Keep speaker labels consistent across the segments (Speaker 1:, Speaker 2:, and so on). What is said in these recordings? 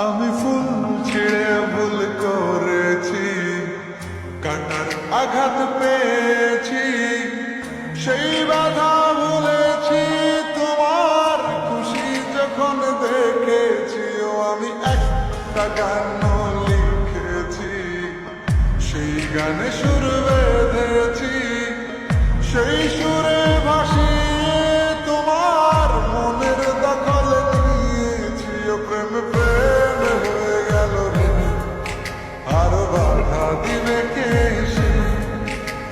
Speaker 1: আমি ফুল ছিঁড়ে ভুল করেছি, কাটার আঘাত পেয়েছি, সেই বাধা ভুলেছি। তোমার খুশি যখন দেখেছি, আমি একটা গান লিখেছি, সেই গানে সুর বেঁধেছি, সেই সুরে ভাসিয়ে তোমার মনের দখল নিয়েছি। ও প্রেম প্রেম হয়ে গেল রে, আর বাধা দিবে কে সে?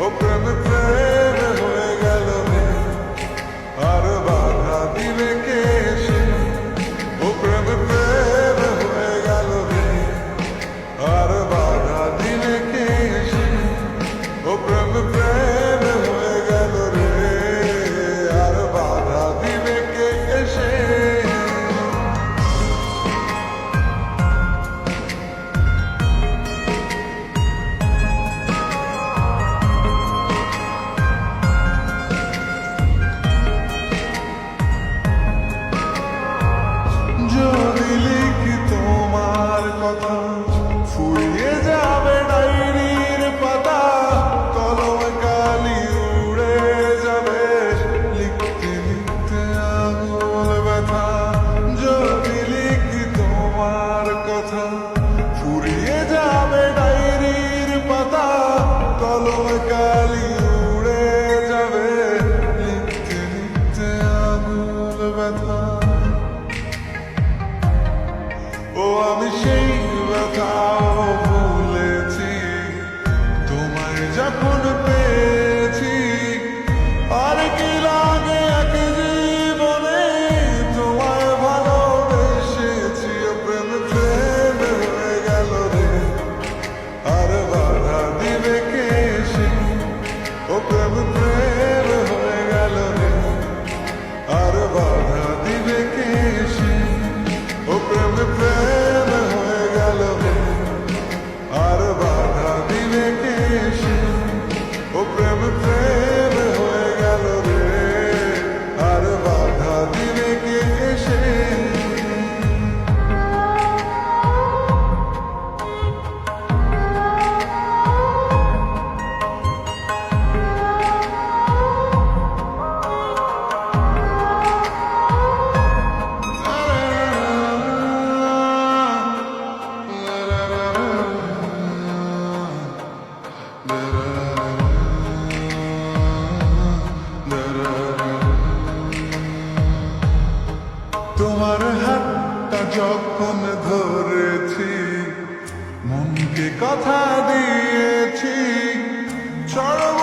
Speaker 1: ও প্রেম প্রেম হয়ে গেল রে, আর বাধা দিবে কে সে? ও প্রেম প্রেম হয়ে গেল রে, আর বাধা দিবে কে সে? ও প্রেম প্রেম হয়ে গেল রে, আর বাধা দিবে কে সে? যদি লিখি তোমার কথা, ফুরিয়ে যাবে ডায়েরির পাতা, কলমে কালি উড়ে যাবে, লিখতে লিখতে আঙুল ব্যথা। যদি লিখি তোমার কথা, ফুরিয়ে যাবে ডায়েরির পাতা, কলমে কালি উড়ে যাবে, লিখতে লিখতে আঙুল ব্যথা। ও আমি সেই ব্যথাও ভুলেছি, তোমায় যখন পেয়েছি। আর কি লাগে এক জীবনে, তোমায় ভালোবেসেছি। ও প্রেম প্রেম হয়ে গেল রে, আর বাধা দিবে কে সে? ও প্রেম প্রেম হয়ে গেল রে, আর বাধা দিবে কে সে? ও প্রেম প্রেম হয়ে গেল রে, আর বাধা দিবে কে সে? ও প্রেম প্রেম হয়ে গেল রে, আর বাধা দিবে কে সে? তোমার হাতটা যখন ধরেছি, মনকে কথা দিয়েছি, চড়ব